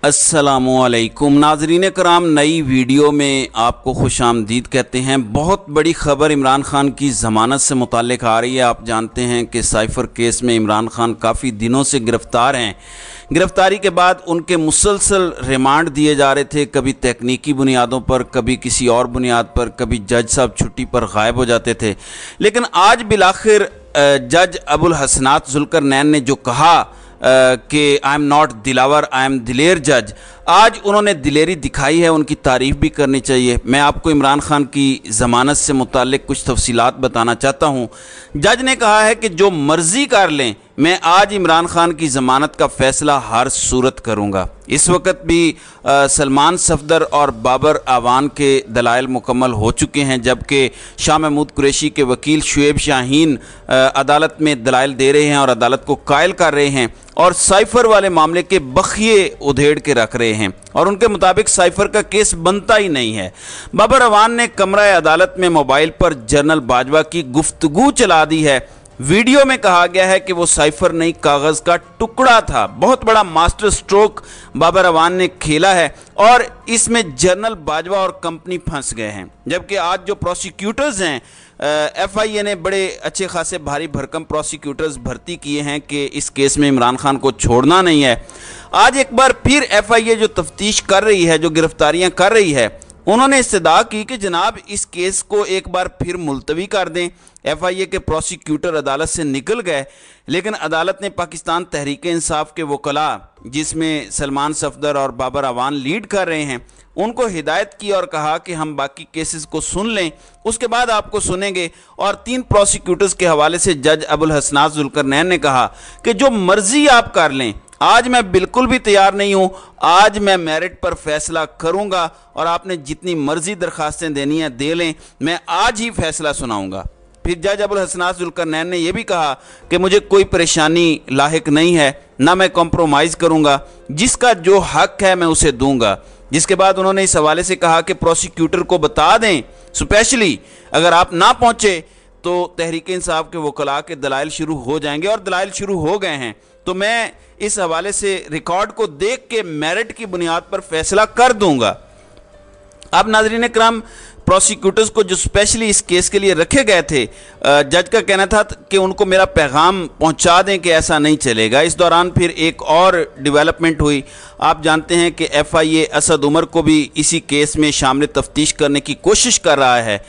अस्सलामुअलैकुम नाज़रीन कराम, नई वीडियो में आपको खुश आमदीद कहते हैं। बहुत बड़ी ख़बर इमरान खान की ज़मानत से मुताल्लिक़ आ रही है। आप जानते हैं कि साइफ़र केस में इमरान खान काफ़ी दिनों से गिरफ़्तार हैं। गिरफ़्तारी के बाद उनके मुसलसल रिमांड दिए जा रहे थे, कभी तकनीकी बुनियादों पर, कभी किसी और बुनियाद पर, कभी जज साहब छुट्टी पर गायब हो जाते थे। लेकिन आज बिलाखिर जज अबुल हसनात जुल्करनैन ने जो कहा कि I am not Dilawar, I am दिलेर जज, आज उन्होंने दिलेरी दिखाई है। उनकी तारीफ़ भी करनी चाहिए। मैं आपको इमरान खान की ज़मानत से मुताल्लिक़ कुछ तफसीलात बताना चाहता हूँ। जज ने कहा है कि जो मर्ज़ी कर लें, मैं आज इमरान खान की ज़मानत का फ़ैसला हर सूरत करूँगा। इस वक्त भी सलमान सफदर और बाबर आवान के दलाइल मुकम्मल हो चुके हैं, जबकि शाह महमूद कुरैशी के वकील शुएब शाहीन अदालत में दलाइल दे रहे हैं और अदालत को कायल कर रहे हैं और साइफ़र वाले मामले के बखिए उधेड़ के रख रहे हैं और उनके मुताबिक साइफ़र का केस बनता ही नहीं है। बाबर आवान ने कमरा अदालत में मोबाइल पर जनरल बाजवा की गुफ्तगू चला दी है। वीडियो में कहा गया है कि वो साइफ़र नहीं, कागज़ का टुकड़ा था। बहुत बड़ा मास्टर स्ट्रोक बाबर आवान ने खेला है और इसमें जनरल बाजवा और कंपनी फंस गए हैं। जबकि आज जो प्रोसिक्यूटर्स हैं, FIA ने बड़े अच्छे खासे भारी भरकम प्रोसिक्यूटर्स भर्ती किए हैं कि इस केस में इमरान खान को छोड़ना नहीं है। आज एक बार फिर FIA जो तफ्तीश कर रही है, जो गिरफ्तारियां कर रही है, उन्होंने इस्तदा की कि जनाब इस केस को एक बार फिर मुलतवी कर दें। FIA के प्रोसिक्यूटर अदालत से निकल गए, लेकिन अदालत ने पाकिस्तान तहरीक इंसाफ के वकला, जिसमें सलमान सफदर और बाबर आवान लीड कर रहे हैं, उनको हिदायत की और कहा कि हम बाकी केसेस को सुन लें, उसके बाद आपको सुनेंगे। और 3 प्रोसिक्यूटर्स के हवाले से जज अबुल हसनात जुल्करनैन ने कहा कि जो मर्जी आप कर लें, आज मैं बिल्कुल भी तैयार नहीं हूँ, आज मैं मेरिट पर फैसला करूँगा और आपने जितनी मर्जी दरखास्तें देनी है दे लें, मैं आज ही फैसला सुनाऊँगा। फिर जज अबुल हसनात जुल्करनैन ने यह भी कहा कि मुझे कोई परेशानी लाहिक नहीं है, ना मैं कॉम्प्रोमाइज़ करूँगा, जिसका जो हक है मैं उसे दूँगा। जिसके बाद उन्होंने इस हवाले से कहा कि प्रोसिक्यूटर को बता दें, स्पेशली अगर आप ना पहुँचे तो तहरीक इंसाफ के वकला के दलाइल शुरू हो जाएंगे और दलाइल शुरू हो गए हैं। तो मैं इस हवाले से रिकॉर्ड को देख के मेरिट की बुनियाद पर फैसला कर दूंगा। अब नाज़रीन इकराम, प्रोसिक्यूटर्स को जो स्पेशली इस केस के लिए रखे गए थे, जज का कहना था कि उनको मेरा पैगाम पहुंचा दें कि ऐसा नहीं चलेगा। इस दौरान फिर एक और डेवलपमेंट हुई। आप जानते हैं कि FIA असद उमर को भी इसी केस में शामिल तफ्तीश करने की कोशिश कर रहा है।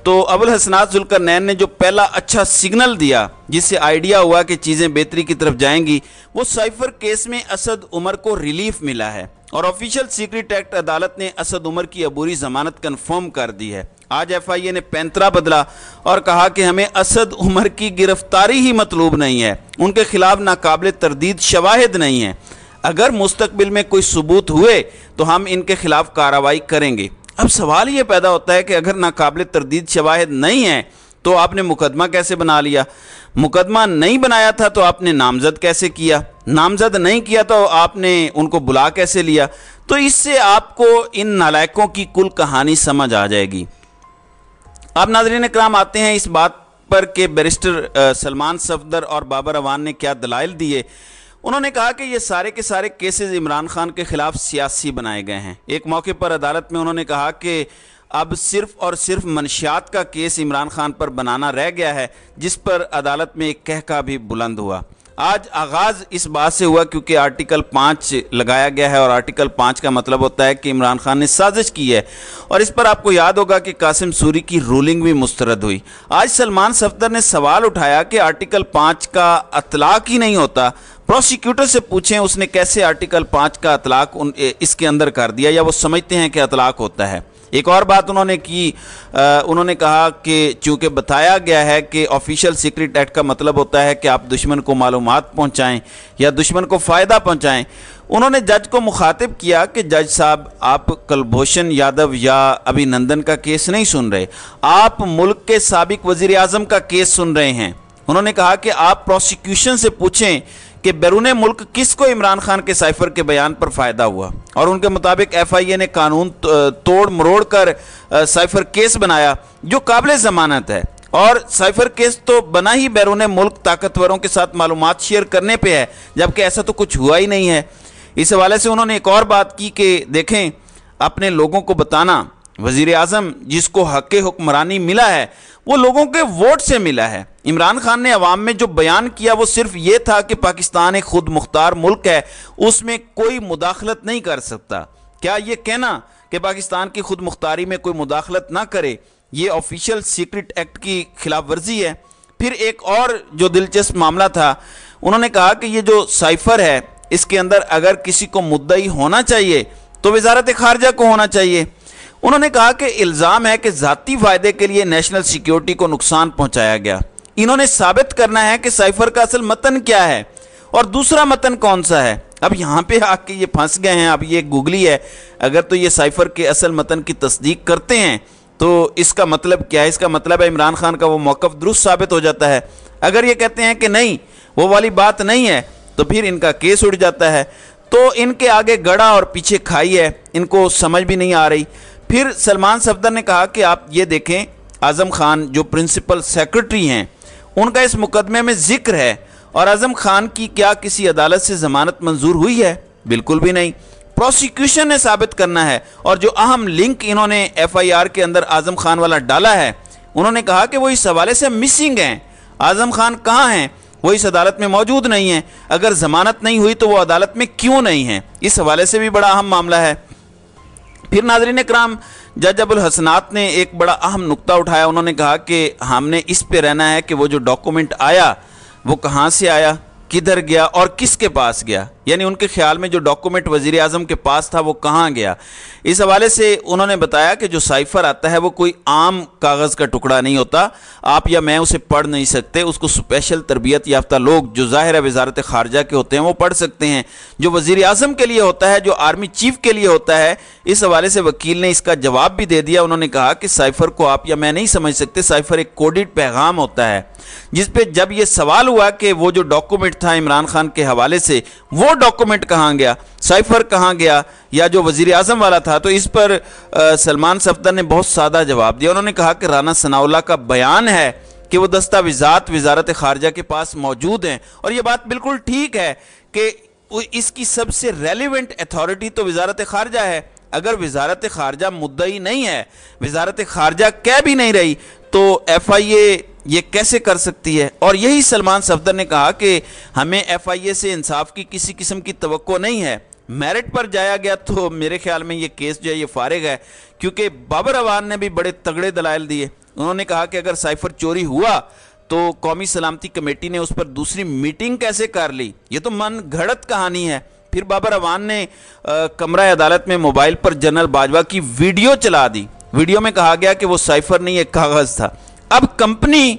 तो अबुल हसनात जुल्करनैन ने जो पहला अच्छा सिग्नल दिया, जिससे आइडिया हुआ कि चीज़ें बेहतरी की तरफ जाएंगी, वो साइफ़र केस में असद उमर को रिलीफ मिला है और ऑफिशियल सीक्रेट एक्ट अदालत ने असद उमर की अबूरी ज़मानत कन्फर्म कर दी है। आज FIA ने पैंतरा बदला और कहा कि हमें असद उमर की गिरफ्तारी ही मतलूब नहीं है, उनके खिलाफ नाकाबिल तरदीद शवाहिद नहीं है। अगर मुस्तकबिल में कोई सबूत हुए तो हम इनके खिलाफ कार्रवाई करेंगे। अब सवाल ये पैदा होता है कि अगर नाकाबिल तरदीद शवाहिद नहीं है तो आपने मुकदमा कैसे बना लिया? मुकदमा नहीं बनाया था तो आपने नामजद कैसे किया? नामजद नहीं किया तो आपने उनको बुला कैसे लिया? तो इससे आपको इन नालायकों की कुल कहानी समझ आ जाएगी। अब नाज़रीन इकराम, आते हैं इस बात पर कि बैरिस्टर सलमान सफदर और बाबर आवान ने क्या दलाइल दिए। उन्होंने कहा कि ये सारे के सारे केसेस इमरान खान के खिलाफ सियासी बनाए गए हैं। एक मौके पर अदालत में उन्होंने कहा कि अब सिर्फ और सिर्फ मंशियात का केस इमरान खान पर बनाना रह गया है, जिस पर अदालत में एक कहका भी बुलंद हुआ। आज आगाज़ इस बात से हुआ क्योंकि आर्टिकल 5 लगाया गया है और आर्टिकल 5 का मतलब होता है कि इमरान खान ने साजिश की है और इस पर आपको याद होगा कि कासिम सूरी की रूलिंग भी मुस्तरद हुई। आज सलमान सफदर ने सवाल उठाया कि आर्टिकल 5 का अतलाक ही नहीं होता। प्रोसिक्यूटर से पूछें उसने कैसे आर्टिकल 5 का अतलाक इसके अंदर कर दिया, या वो समझते हैं कि अतलाक होता है। एक और बात उन्होंने की, उन्होंने कहा कि चूँकि बताया गया है कि ऑफिशियल सीक्रेट एक्ट का मतलब होता है कि आप दुश्मन को मालूमात पहुँचाएँ या दुश्मन को फ़ायदा पहुँचाएँ। उन्होंने जज को मुखातिब किया कि जज साहब, आप कुलभूषण यादव या अभिनंदन का केस नहीं सुन रहे, आप मुल्क के साबिक वज़ीर आज़म का केस सुन रहे हैं। उन्होंने कहा कि आप प्रोसिक्यूशन से पूछें कि बैरून मुल्क किसको इमरान खान के साइफ़र के बयान पर फ़ायदा हुआ, और उनके मुताबिक FIA ने कानून तोड़ मरोड़ कर साइफ़र केस बनाया जो काबिल ज़मानत है। और साइफ़र केस तो बना ही बैरून मुल्क ताकतवरों के साथ मालूमात शेयर करने पे है, जबकि ऐसा तो कुछ हुआ ही नहीं है। اس حوالے سے انہوں نے ایک اور بات کی کہ دیکھیں اپنے لوگوں کو بتانا وزیر اعظم جس کو حق حکمرانی ملا ہے وہ لوگوں کے ووٹ سے ملا ہے۔ عمران خان نے عوام میں جو بیان کیا وہ صرف یہ تھا کہ پاکستان ایک خود مختار ملک ہے، اس میں کوئی مداخلت نہیں کر سکتا۔ کیا یہ کہنا کہ پاکستان کی خود مختاری میں کوئی مداخلت نہ کرے یہ آفیشل سیکرٹ ایکٹ کی خلاف ورزی ہے؟ پھر ایک اور جو دلچسپ معاملہ تھا، انہوں نے کہا کہ یہ جو سائفر ہے اس کے اندر اگر کسی کو مدعی ہونا چاہیے تو وزارت خارجہ کو ہونا چاہیے۔ انہوں نے کہا کہ الزام ہے کہ ذاتی فائدے کے لیے نیشنل سیکیورٹی کو نقصان پہنچایا گیا۔ انہوں نے ثابت کرنا ہے کہ سائفر کا اصل متن کیا ہے اور دوسرا متن کون سا ہے۔ اب یہاں پہ آ کے یہ پھنس گئے ہیں۔ اب یہ گوگلی ہے، اگر تو یہ سائفر کے اصل متن کی تصدیق کرتے ہیں تو اس کا مطلب کیا ہے؟ اس کا مطلب ہے عمران خان کا وہ موقف درست ثابت ہو جاتا ہے۔ اگر یہ کہتے ہیں کہ نہیں وہ والی بات نہیں ہے تو پھر ان کا کیس اڑ جاتا ہے۔ تو ان کے آگے گڑا اور پیچھے کھائی ہے، ان کو سمجھ بھی نہیں آ رہی۔ پھر سلمان صفدر نے کہا کہ آپ یہ دیکھیں اعظم خان جو پرنسپل سیکرٹری ہیں ان کا اس مقدمے میں ذکر ہے، اور اعظم خان کی کیا کسی عدالت سے ضمانت منظور ہوئی ہے؟ بالکل بھی نہیں۔ پروسیکیوشن نے ثابت کرنا ہے، اور جو اہم لنک انہوں نے ایف آئی آر کے اندر اعظم خان والا ڈالا ہے، انہوں نے کہا کہ وہ اس حوالے سے مسنگ ہیں۔ اعظم خان کہاں ہیں؟ وہ اس عدالت میں موجود نہیں ہیں۔ اگر ضمانت نہیں ہوئی تو وہ عدالت میں کیوں نہیں ہیں؟ اس حوالے سے بھی بڑا اہم معاملہ ہے۔ پھر ناظرین اکرام، جج ابوالحسنات نے ایک بڑا اہم نقطہ اٹھایا۔ انہوں نے کہا کہ ہم نے اس پہ رہنا ہے کہ وہ جو ڈاکومنٹ آیا وہ کہاں سے آیا، کدھر گیا اور کس کے پاس گیا، یعنی ان کے خیال میں جو ڈاکومنٹ وزیر اعظم کے پاس تھا وہ کہاں گیا۔ اس حوالے سے انہوں نے بتایا کہ جو سائفر آتا ہے وہ کوئی عام کاغذ کا ٹکڑا نہیں ہوتا، آپ یا میں اسے پڑھ نہیں سکتے، اس کو اسپیشل تربیت یافتہ لوگ جو ظاہر ہے وزارت خارجہ کے ہوتے ہیں وہ پڑھ سکتے ہیں۔ جو وزیر اعظم کے لیے ہوتا ہے، جو آرمی چیف کے لیے ہوتا ہے، اس حوالے سے وکیل نے اس کا جواب بھی دے دیا۔ انہوں نے کہا کہ سائفر کو آپ یا میں نہیں سمجھ سکتے، سائفر ایک کوڈڈ پیغام ہوتا ہے، جس پہ جب یہ سوال ہوا کہ وہ جو ڈاکومنٹ تھا عمران خان کے حوالے سے وہ ڈاکومنٹ کہاں گیا، سائفر کہاں گیا، یا جو وزیر اعظم والا تھا، تو اس پر سلمان صفدر نے بہت سادہ جواب دیا۔ انہوں نے کہا کہ رانا ثناءاللہ کا بیان ہے کہ وہ دستاویزات وزارت خارجہ کے پاس موجود ہیں، اور یہ بات بالکل ٹھیک ہے کہ اس کی سب سے ریلیونٹ اتھارٹی تو وزارت خارجہ ہے۔ اگر وزارت خارجہ مدعی نہیں ہے، وزارت خارجہ کہہ بھی نہیں رہی، تو ایف آئی اے یہ کیسے کر سکتی ہے؟ اور یہی سلمان صفدر نے کہا کہ ہمیں ایف آئی اے سے انصاف کی کسی قسم کی توقع نہیں ہے۔ میرٹ پر جایا گیا تو میرے خیال میں یہ کیس جو ہے یہ فارغ ہے، کیونکہ بابر اعوان نے بھی بڑے تگڑے دلائل دیے۔ انہوں نے کہا کہ اگر سائفر چوری ہوا تو قومی سلامتی کمیٹی نے اس پر دوسری میٹنگ کیسے کر لی؟ یہ تو من گھڑت کہانی ہے۔ پھر بابر اعوان نے کمرہ عدالت میں موبائل پر جنرل باجوہ کی ویڈیو چلا دی۔ ویڈیو میں کہا گیا کہ وہ سائفر نہیں ایک کاغذ تھا۔ اب کمپنی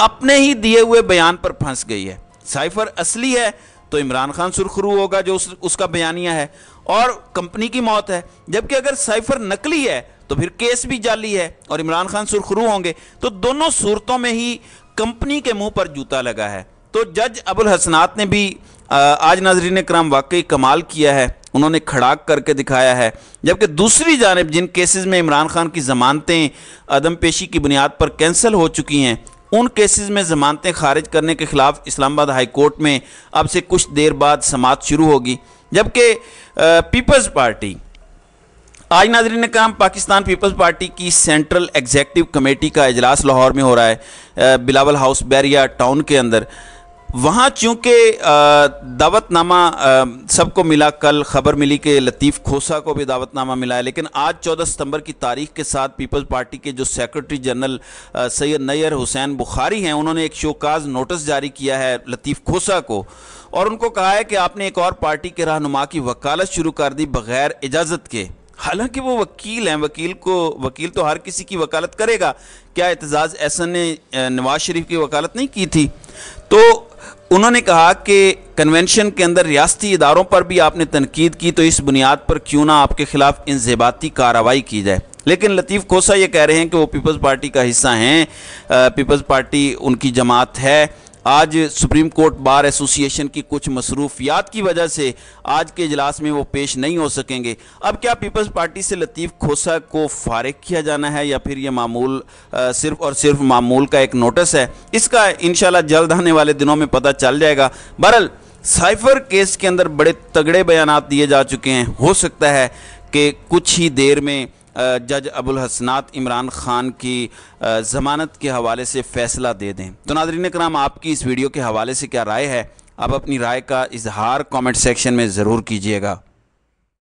اپنے ہی دیے ہوئے بیان پر پھنس گئی ہے۔ سائفر اصلی ہے تو عمران خان سرخرو ہوگا جو اس کا بیانیہ ہے، اور کمپنی کی موت ہے۔ جبکہ اگر سائفر نقلی ہے تو پھر کیس بھی جعلی ہے اور عمران خان سرخرو ہوں گے۔ تو دونوں صورتوں میں ہی کمپنی کے منہ پر جوتا لگا ہے۔ تو جج ابوالحسنات نے بھی آج ناظرین کرام واقعی کمال کیا ہے، انہوں نے کھڑاک کر کے دکھایا ہے۔ جبکہ دوسری جانب جن کیسز میں عمران خان کی ضمانتیں عدم پیشی کی بنیاد پر کینسل ہو چکی ہیں، ان کیسز میں ضمانتیں خارج کرنے کے خلاف اسلام آباد ہائی کورٹ میں اب سے کچھ دیر بعد سماعت شروع ہوگی۔ جبکہ پیپلز پارٹی، آج ناظرین کرام پاکستان پیپلز پارٹی کی سینٹرل ایگزیکٹو کمیٹی کا اجلاس لاہور میں ہو رہا ہے، بلاول ہاؤس بیریا ٹاؤن کے اندر۔ وہاں چونکہ دعوت نامہ سب کو ملا، کل خبر ملی کہ لطیف کھوسا کو بھی دعوت نامہ ملا ہے، لیکن آج 14 ستمبر کی تاریخ کے ساتھ پیپلز پارٹی کے جو سیکرٹری جنرل سید نیئر حسین بخاری ہیں، انہوں نے ایک شوکاز نوٹس جاری کیا ہے لطیف کھوسا کو، اور ان کو کہا ہے کہ آپ نے ایک اور پارٹی کے رہنما کی وکالت شروع کر دی بغیر اجازت کے۔ حالانکہ وہ وکیل ہیں، وکیل تو ہر کسی کی وکالت کرے گا۔ کیا اعتزاز احسن نے نواز شریف کی وکالت نہیں کی تھی؟ تو انہوں نے کہا کہ کنونشن کے اندر ریاستی اداروں پر بھی آپ نے تنقید کی، تو اس بنیاد پر کیوں نہ آپ کے خلاف انضباطی کارروائی کی جائے۔ لیکن لطیف کھوسا یہ کہہ رہے ہیں کہ وہ پیپلز پارٹی کا حصہ ہیں، پیپلز پارٹی ان کی جماعت ہے۔ آج سپریم کورٹ بار ایسوسی ایشن کی کچھ مصروفیات کی وجہ سے آج کے اجلاس میں وہ پیش نہیں ہو سکیں گے۔ اب کیا پیپلز پارٹی سے لطیف کھوسا کو فارغ کیا جانا ہے، یا پھر یہ معمول صرف اور صرف معمول کا ایک نوٹس ہے؟ اس کا انشاءاللہ جلد آنے والے دنوں میں پتہ چل جائے گا۔ بہرحال साइफर केस के अंदर बड़े तगड़े बयानात दिए जा चुके हैं। हो सकता है कि कुछ ही देर में जज अबुल हसनात इमरान खान की ज़मानत के हवाले से फ़ैसला दे दें। तो नाज़रीन कराम, आपकी इस वीडियो के हवाले से क्या राय है? आप अपनी राय का इजहार कमेंट सेक्शन में ज़रूर कीजिएगा।